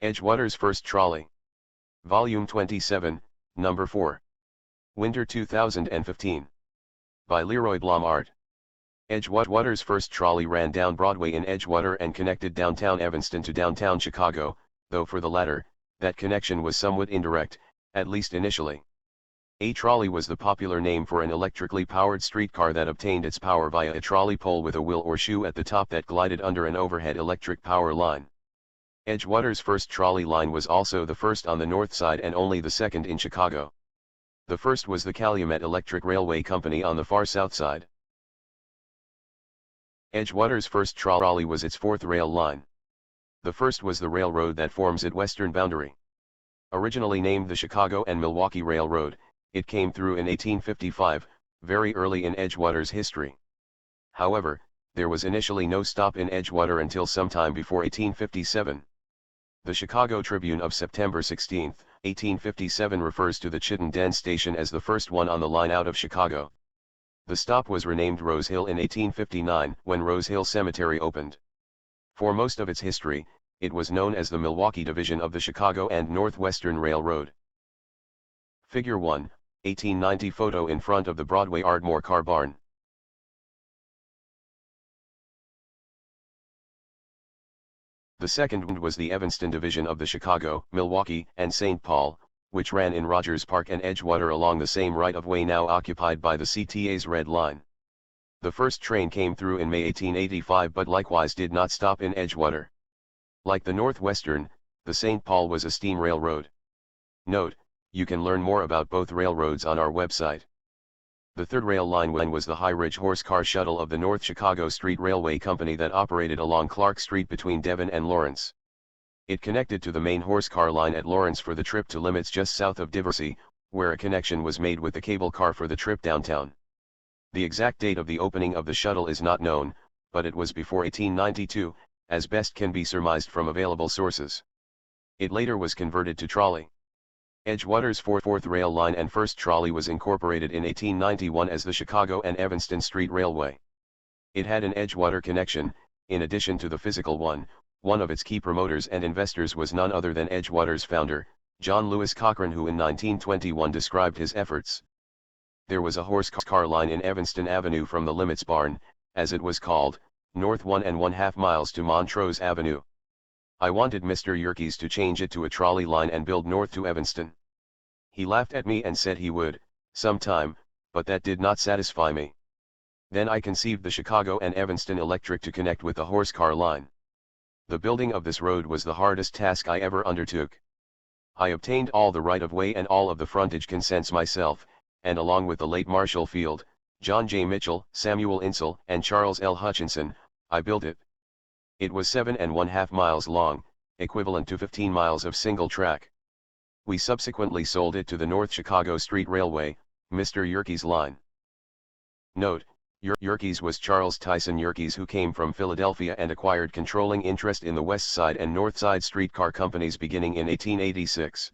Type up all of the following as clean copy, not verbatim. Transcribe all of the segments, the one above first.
Edgewater's First Trolley. Volume 27, Number 4. Winter 2015. By LeRoy Blommaert. Edgewater's first trolley ran down Broadway in Edgewater and connected downtown Evanston to downtown Chicago, though for the latter, that connection was somewhat indirect, at least initially. A trolley was the popular name for an electrically powered streetcar that obtained its power via a trolley pole with a wheel or shoe at the top that glided under an overhead electric power line. Edgewater's first trolley line was also the first on the north side and only the second in Chicago. The first was the Calumet Electric Railway Company on the far south side. Edgewater's first trolley was its fourth rail line. The first was the railroad that forms its western boundary. Originally named the Chicago and Milwaukee Railroad, it came through in 1855, very early in Edgewater's history. However, there was initially no stop in Edgewater until sometime before 1857. The Chicago Tribune of September 16, 1857 refers to the Chittenden station as the first one on the line out of Chicago. The stop was renamed Rose Hill in 1859 when Rose Hill Cemetery opened. For most of its history, it was known as the Milwaukee Division of the Chicago and Northwestern Railroad. Figure 1, 1890 photo in front of the Broadway Ardmore car barn. The second was the Evanston Division of the Chicago, Milwaukee, and St. Paul, which ran in Rogers Park and Edgewater along the same right-of-way now occupied by the CTA's Red Line. The first train came through in May 1885 but likewise did not stop in Edgewater. Like the Northwestern, the St. Paul was a steam railroad. Note, you can learn more about both railroads on our website. The third rail line was the High Ridge Horse Car Shuttle of the North Chicago Street Railway Company that operated along Clark Street between Devon and Lawrence. It connected to the main horse car line at Lawrence for the trip to limits just south of Diversey, where a connection was made with the cable car for the trip downtown. The exact date of the opening of the shuttle is not known, but it was before 1892, as best can be surmised from available sources. It later was converted to trolley. Edgewater's fourth rail line and first trolley was incorporated in 1891 as the Chicago and Evanston Street Railway. It had an Edgewater connection, in addition to the physical one. One of its key promoters and investors was none other than Edgewater's founder, John Lewis Cochran, who in 1921 described his efforts. There was a horse car line in Evanston Avenue from the Limits Barn, as it was called, north 1½ miles to Montrose Avenue. I wanted Mr. Yerkes to change it to a trolley line and build north to Evanston. He laughed at me and said he would, sometime, but that did not satisfy me. Then I conceived the Chicago and Evanston Electric to connect with the horse car line. The building of this road was the hardest task I ever undertook. I obtained all the right-of-way and all of the frontage consents myself, and along with the late Marshall Field, John J. Mitchell, Samuel Insull, and Charles L. Hutchinson, I built it. It was 7½ miles long, equivalent to 15 miles of single track. We subsequently sold it to the North Chicago Street Railway, Mr. Yerkes Line. Note, Yerkes was Charles Tyson Yerkes, who came from Philadelphia and acquired controlling interest in the West Side and North Side streetcar companies beginning in 1886.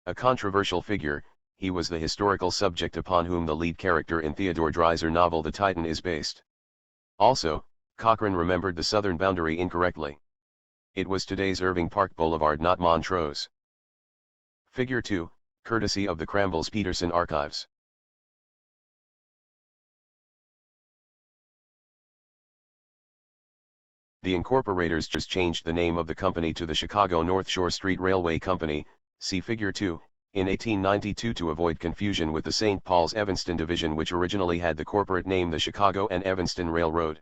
A controversial figure, he was the historical subject upon whom the lead character in Theodore Dreiser novel The Titan is based. Also, Cochran remembered the southern boundary incorrectly. It was today's Irving Park Boulevard, not Montrose. Figure 2, courtesy of the Crambles-Peterson Archives. The incorporators just changed the name of the company to the Chicago North Shore Street Railway Company, see Figure 2, in 1892 to avoid confusion with the St. Paul's Evanston Division, which originally had the corporate name the Chicago and Evanston Railroad.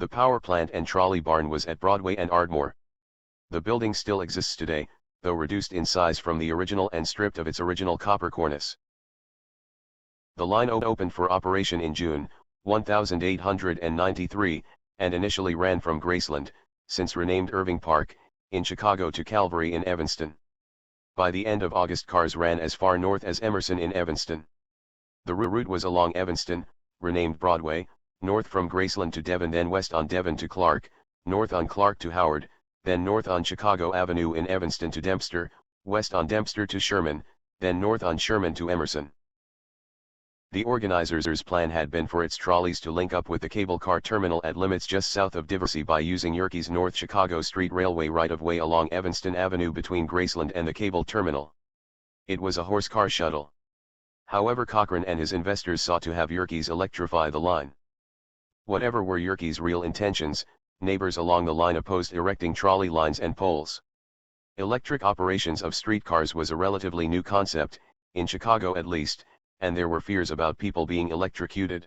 The power plant and trolley barn was at Broadway and Ardmore. The building still exists today, though reduced in size from the original and stripped of its original copper cornice. The line opened for operation in June 1893, and initially ran from Graceland, since renamed Irving Park, in Chicago to Calvary in Evanston. By the end of August, cars ran as far north as Emerson in Evanston. The route was along Evanston, renamed Broadway, north from Graceland to Devon, then west on Devon to Clark, north on Clark to Howard, then north on Chicago Avenue in Evanston to Dempster, west on Dempster to Sherman, then north on Sherman to Emerson. The organizers' plan had been for its trolleys to link up with the cable car terminal at limits just south of Diversey by using Yerkes North Chicago Street Railway right-of-way along Evanston Avenue between Graceland and the cable terminal. It was a horse car shuttle. However, Cochrane and his investors sought to have Yerkes electrify the line. Whatever were Yerkes' real intentions, neighbors along the line opposed erecting trolley lines and poles. Electric operations of streetcars was a relatively new concept, in Chicago at least, and there were fears about people being electrocuted.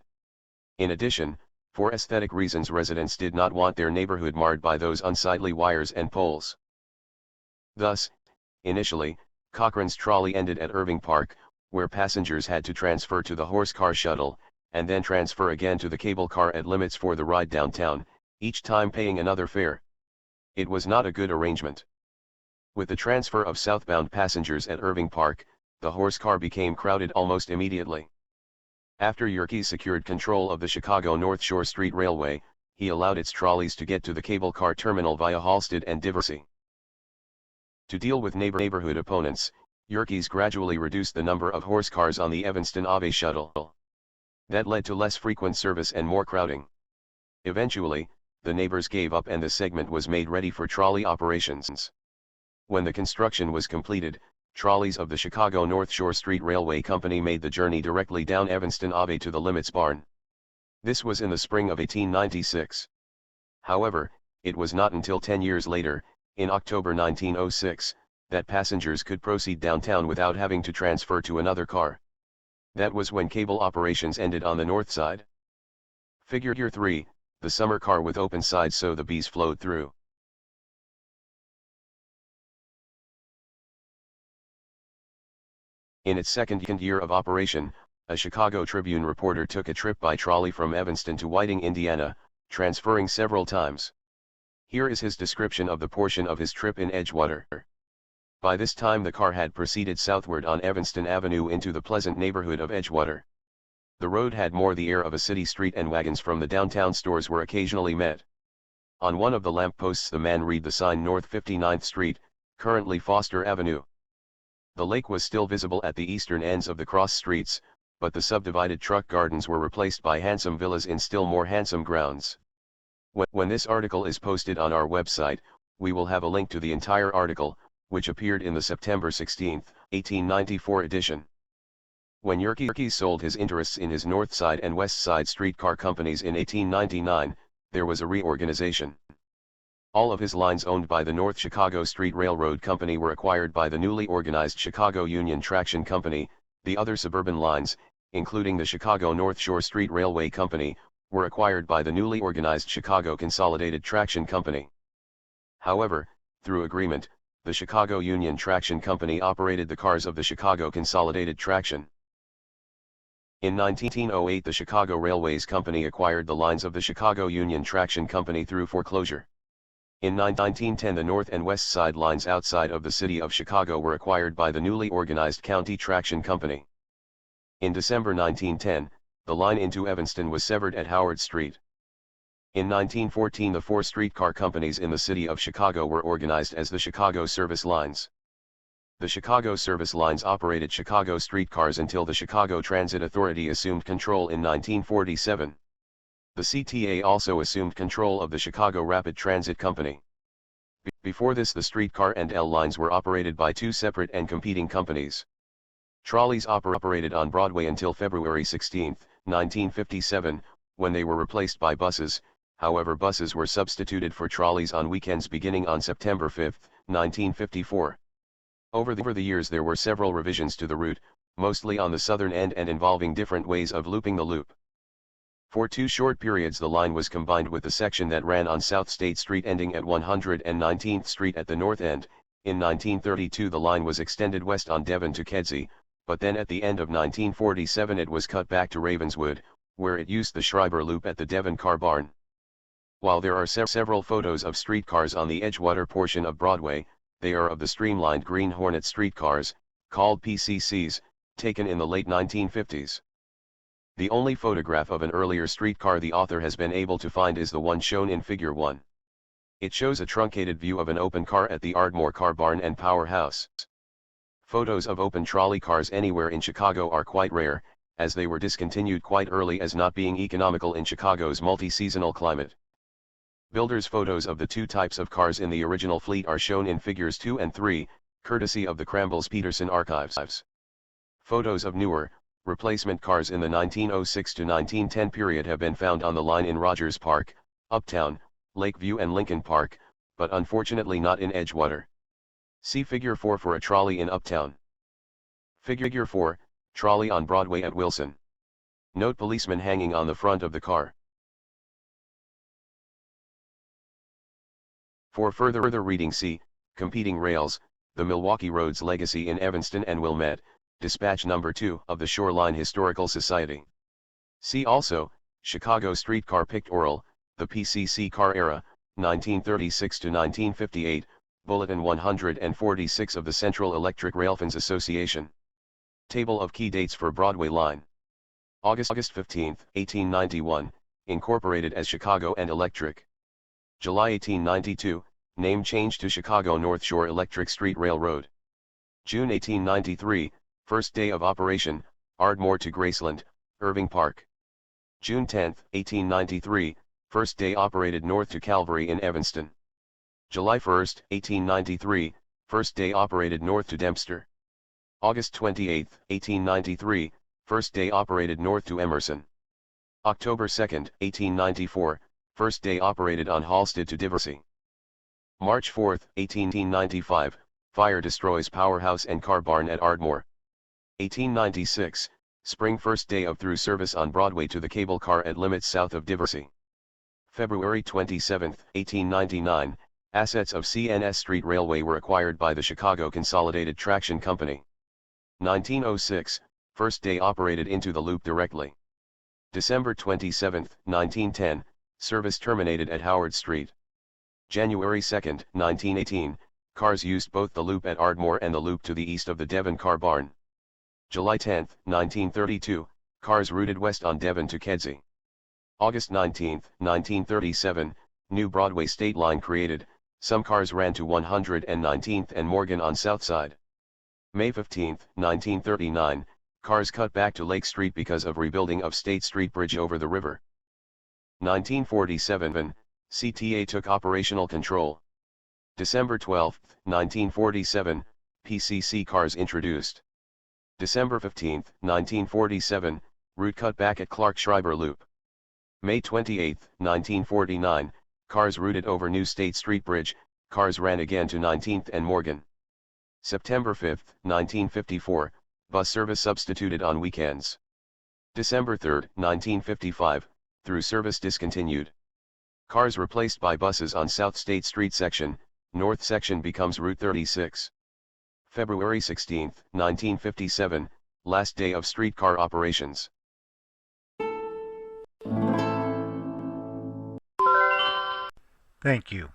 In addition, for aesthetic reasons, residents did not want their neighborhood marred by those unsightly wires and poles. Thus, initially, Cochrane's trolley ended at Irving Park, where passengers had to transfer to the horse car shuttle, and then transfer again to the cable car at limits for the ride downtown, each time paying another fare. It was not a good arrangement. With the transfer of southbound passengers at Irving Park, the horse car became crowded almost immediately. After Yerkes secured control of the Chicago North Shore Street Railway, he allowed its trolleys to get to the cable car terminal via Halsted and Diversey. To deal with neighborhood opponents, Yerkes gradually reduced the number of horse cars on the Evanston Ave shuttle. That led to less frequent service and more crowding. Eventually, the neighbors gave up and the segment was made ready for trolley operations. When the construction was completed, trolleys of the Chicago North Shore Street Railway Company made the journey directly down Evanston Ave to the Limits Barn. This was in the spring of 1896. However, it was not until 10 years later, in October 1906, that passengers could proceed downtown without having to transfer to another car. That was when cable operations ended on the north side. Figure 3, the summer car with open sides so the bees flowed through. In its second year of operation, a Chicago Tribune reporter took a trip by trolley from Evanston to Whiting, Indiana, transferring several times. Here is his description of the portion of his trip in Edgewater. By this time the car had proceeded southward on Evanston Avenue into the pleasant neighborhood of Edgewater. The road had more the air of a city street and wagons from the downtown stores were occasionally met. On one of the lampposts the man read the sign North 59th Street, currently Foster Avenue. The lake was still visible at the eastern ends of the cross streets, but the subdivided truck gardens were replaced by handsome villas in still more handsome grounds. When this article is posted on our website, we will have a link to the entire article, which appeared in the September 16, 1894 edition. When Yerkes sold his interests in his North Side and West Side streetcar companies in 1899, there was a reorganization. All of his lines owned by the North Chicago Street Railroad Company were acquired by the newly organized Chicago Union Traction Company. The other suburban lines, including the Chicago North Shore Street Railway Company, were acquired by the newly organized Chicago Consolidated Traction Company. However, through agreement, the Chicago Union Traction Company operated the cars of the Chicago Consolidated Traction. In 1908 the Chicago Railways Company acquired the lines of the Chicago Union Traction Company through foreclosure. In 1910 the North and West Side lines outside of the city of Chicago were acquired by the newly organized County Traction Company. In December 1910, the line into Evanston was severed at Howard Street. In 1914 the four streetcar companies in the city of Chicago were organized as the Chicago Service Lines. The Chicago Service Lines operated Chicago streetcars until the Chicago Transit Authority assumed control in 1947. The CTA also assumed control of the Chicago Rapid Transit Company. Before this the streetcar and L lines were operated by two separate and competing companies. Trolleys operated on Broadway until February 16, 1957, when they were replaced by buses. However, buses were substituted for trolleys on weekends beginning on September 5, 1954. Over the years there were several revisions to the route, mostly on the southern end and involving different ways of looping the loop. For 2 short periods the line was combined with the section that ran on South State Street ending at 119th Street at the north end. In 1932 the line was extended west on Devon to Kedzie, but then at the end of 1947 it was cut back to Ravenswood, where it used the Schreiber Loop at the Devon Car Barn. While there are several photos of streetcars on the Edgewater portion of Broadway, they are of the streamlined Green Hornet streetcars, called PCCs, taken in the late 1950s. The only photograph of an earlier streetcar the author has been able to find is the one shown in Figure 1. It shows a truncated view of an open car at the Ardmore Car Barn and Powerhouse. Photos of open trolley cars anywhere in Chicago are quite rare, as they were discontinued quite early as not being economical in Chicago's multi-seasonal climate. Builders' photos of the two types of cars in the original fleet are shown in figures 2 and 3, courtesy of the Crambles-Peterson archives. Photos of newer, replacement cars in the 1906 to 1910 period have been found on the line in Rogers Park, Uptown, Lakeview and Lincoln Park, but unfortunately not in Edgewater. See Figure 4 for a trolley in Uptown. Figure 4, trolley on Broadway at Wilson. Note policeman hanging on the front of the car. For further reading see, Competing Rails, The Milwaukee Road's Legacy in Evanston and Wilmette, Dispatch No. 2 of the Shoreline Historical Society. See also, Chicago Streetcar Pictorial, The PCC Car Era, 1936 to 1958, Bulletin 146 of the Central Electric Railfans Association. Table of key dates for Broadway line. August 15, 1891, incorporated as Chicago and Electric. July 1892, name changed to Chicago North Shore Electric Street Railroad. June 1893, first day of operation, Ardmore to Graceland, Irving Park. June 10, 1893, first day operated north to Calvary in Evanston. July 1, 1893, first day operated north to Dempster. August 28, 1893, first day operated north to Emerson. October 2, 1894, first day operated on Halstead to Diversey. March 4, 1895, fire destroys powerhouse and car barn at Ardmore. 1896, spring first day of through service on Broadway to the cable car at limits south of Diversey. February 27, 1899, assets of CNS Street Railway were acquired by the Chicago Consolidated Traction Company. 1906, first day operated into the loop directly. December 27, 1910, service terminated at Howard Street. January 2, 1918, cars used both the loop at Ardmore and the loop to the east of the Devon car barn. July 10, 1932, cars routed west on Devon to Kedzie. August 19, 1937, new Broadway State Line created, some cars ran to 119th and Morgan on South Side. May 15, 1939, cars cut back to Lake Street because of rebuilding of State Street Bridge over the river. 1947, CTA took operational control. December 12, 1947, PCC cars introduced. December 15, 1947, route cut back at Clark Schreiber Loop. May 28, 1949, cars routed over New State Street Bridge, cars ran again to 19th and Morgan. September 5, 1954, bus service substituted on weekends. December 3, 1955, through service discontinued. Cars replaced by buses on South State Street section, North section becomes Route 36. February 16, 1957, last day of streetcar operations. Thank you.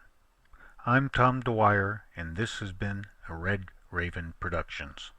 I'm Tom Dwyer, and this has been a Red Raven Productions.